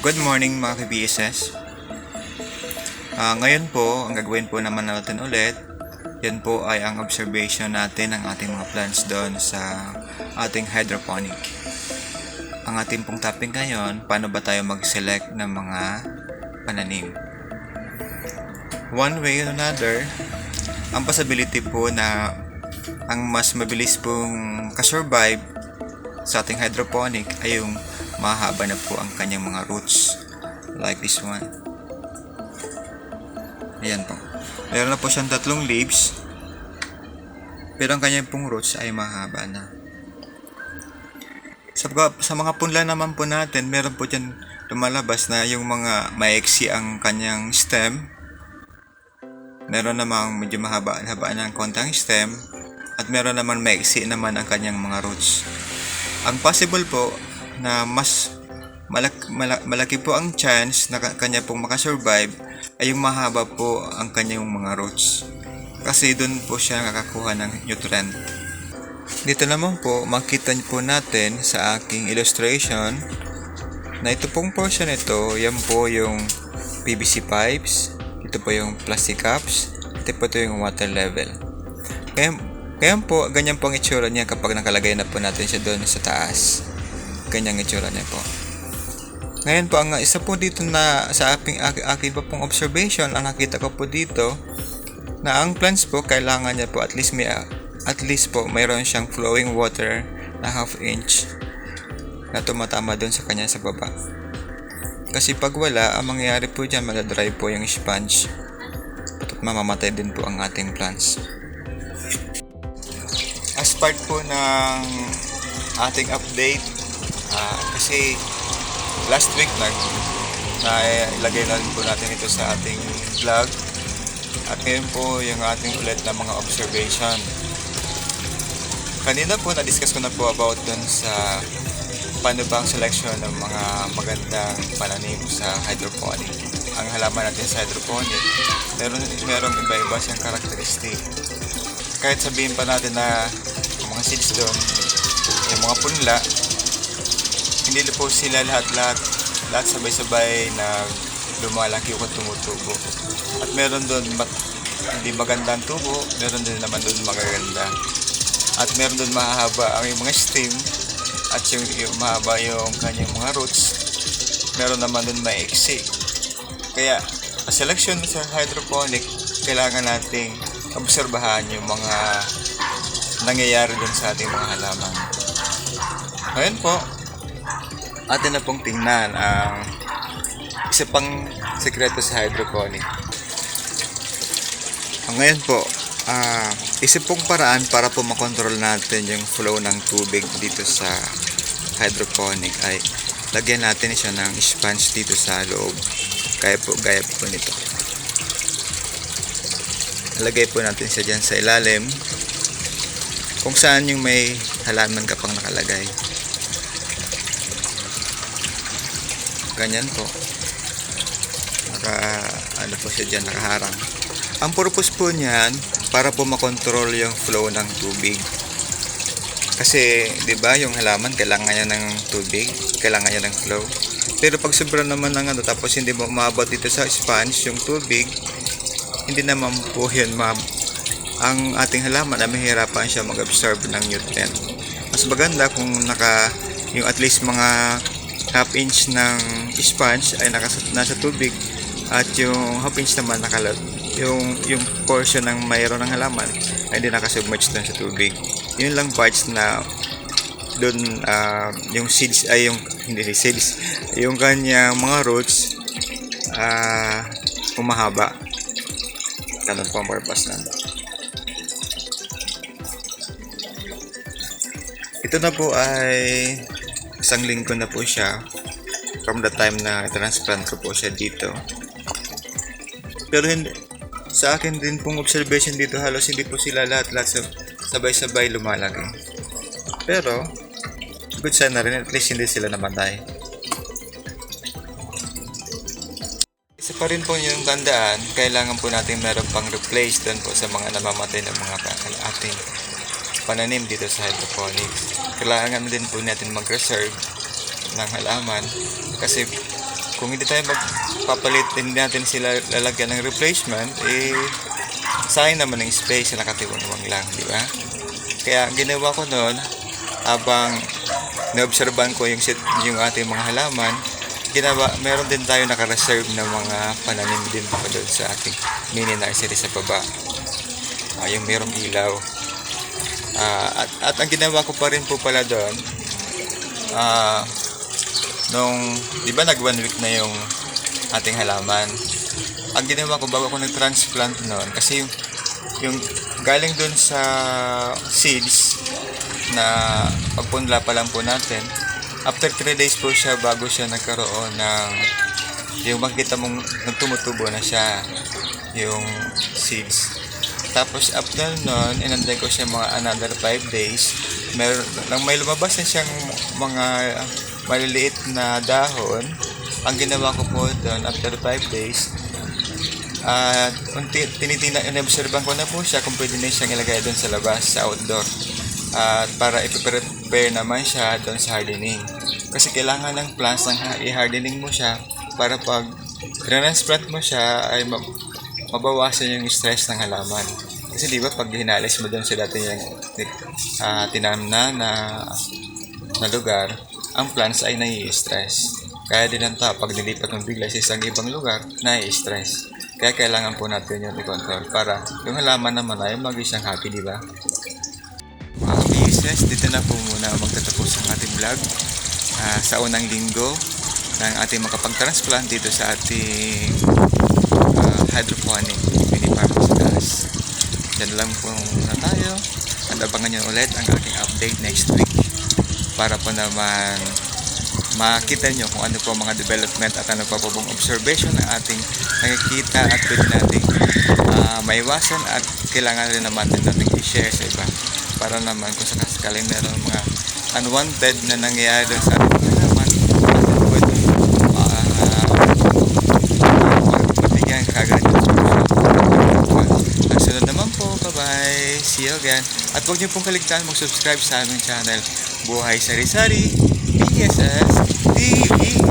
Good morning mga ka-BSS. Ngayon po, ang gagawin po naman natin ulit, yan po ay ang observation natin ng ating mga plants doon sa ating hydroponic. Ang ating pong topic ngayon, paano ba tayo mag-select ng mga pananim? One way or another, ang possibility po na ang mas mabilis pong kasurvive sa ating hydroponic ay yung mahaba na po ang kanyang mga roots, like this one. Ayan po, meron na po siyang 3 leaves, pero ang kanyang pong roots ay mahaba na. Sa mga punla naman po natin, meron po dyan lumalabas na yung mga maiksi ang kanyang stem, meron namang medyo mahaba ng kontang stem, at meron naman maiksi naman ang kanyang mga roots. Ang possible po na mas malaki po ang chance na kanya pong makasurvive ay yung mahaba po ang kanyang mga roots, kasi doon po siya nakakakuha ng nutrient. Dito naman po makita po natin sa aking illustration na ito pong portion ito, yan po yung PVC pipes, ito po yung plastic cups, ito po yung water level. Kaya po ganyan po ang itsura niya kapag nakalagay na po natin siya doon sa taas. Ganyang itsura niya po. Ngayon po, ang isa po dito na sa aking pa pong observation, ang nakita ko po dito na ang plants po kailangan niya po at least po mayroon siyang flowing water na 1/2 inch na tumatama doon sa kanya sa baba. Kasi pag wala, ang mangyayari po dyan, madadry po yung sponge at mamamatay din po ang ating plants. As part po ng ating update, kasi last week na ilagay na rin po natin ito sa ating vlog, at ngayon po yung ating ulit na mga observation. Kanina po na-discuss ko na po about dun sa paano ba ang selection ng mga magandang pananim sa hydroponic. Ang halaman natin sa hydroponic, merong iba-iba siyang karakteristik. Kahit sabihin pa natin na yung mga seeds doon, yung mga punla, hindi po sila lahat sabay-sabay na lumalaki o tumutubo. At meron doon hindi magandang tubo, meron din naman doon magaganda. At meron doon mahahaba ang yung mga stem, at yung mahaba yung kanyang mga roots, meron naman doon maiksi. Kaya ang selection sa hydroponic, kailangan nating obserbahan yung mga nangyayari doon sa ating mga halaman. Ngayon po, atin na pong tingnan ang isa pang sekreto sa hydroponic. Ngayon po, isa pong paraan para po makontrol natin yung flow ng tubig dito sa hydroponic ay lagyan natin siya ng sponge dito sa loob. Gaya po nito. Lagay po natin siya dyan sa ilalim kung saan yung may halaman ka pang nakalagay. Ganyan po. Ano po siya dyan, nakaharang. Ang purpose po niyan, para po makontrol yung flow ng tubig. Kasi, di ba, yung halaman, kailangan niya ng tubig, kailangan niya ng flow. Pero pag sobra naman ng tapos hindi mo maabot dito sa sponge, yung tubig, hindi naman po yun, ang ating halaman ay mahirapan siya mag-absorb ng nutrient. Mas maganda kung yung at least mga 1/2 inch ng sponge ay nasa tubig, at yung 1/2 inch naman yung portion ng mayroon ng halaman ay hindi nakasubmerge doon sa tubig. Yun lang parts na doon yung seeds ay yung kanyang mga roots umahaba. Ganun po ang purpose na. Ito na po ay isang linggo na po siya from the time na transplant ko po siya dito. Pero sa akin din pong observation dito, halos hindi po sila lahat sabay-sabay lumalaki. Pero good sign na rin, at least hindi sila namatay. Isa pa rin po yung tandaan, kailangan po natin meron pang replace doon po sa mga namamatay ng mga ating pananim dito sa hydroponics. Kailangan din po natin mag-reserve ng halaman, kasi kung hindi tayo magpapalit, hindi natin sila lalagyan ng replacement, sayang naman ng space na nakatiwang lang, di ba? Kaya ginawa ko noon, habang naobserban ko yung ating mga halaman, meron din tayo naka-reserve na mga pananim din pa doon sa ating mini nursery sa baba. Yung merong ilaw. At ang ginawa ko pa rin po pala doon, di ba nag 1 week na yung ating halaman, ang ginawa ko bago ako nag-transplant noon, kasi yung galing doon sa seeds na pagpunla pa lang po natin, after 3 days po siya bago siya nagkaroon ng yung makikita mong nagtumutubo na siya yung seeds. Tapos after nun, inantay ko siya mga another 5 days. May lumabas na siyang mga maliliit na dahon. Ang ginawa ko po doon after 5 days, in-observan ko na po siya kung pwede na siyang ilagay doon sa labas, sa outdoor. Para i-prepare naman siya doon sa hardening. Kasi kailangan ng plants i-hardening mo siya para pag transplant mo siya ay mabawasan yung stress ng halaman. Kasi di ba pag hinalis mo doon sa dati yung tinam na lugar, ang plants ay nai-stress. Kaya din ang pag nilipat mo bigla sa isang ibang lugar, nai-stress. Kaya kailangan po natin yung i-control para yung halaman naman ay mag-isang happy, di ba? Yes, dito na po muna magtatapos ang ating vlog sa unang linggo ng ating makapag-transplant dito sa ating hydroponic mini farm sa Dallas. Diyan lang po muna tayo at abangan nyo ulit ang aking update next week para po naman makita nyo kung ano po mga development at ano pa po pong observation na ating nakikita at pwede nating maiwasan at kailangan rin naman natin i-share sa iba para naman kung sakaling meron mga unwanted na nangyayari doon sa ating mga halaman, pwede mabigyan kagad. Ang sunod naman po, bye-bye, see you again. At huwag niyo pong kaligtaan mag-subscribe sa aming channel, Buhay Sari Sari PSS TV.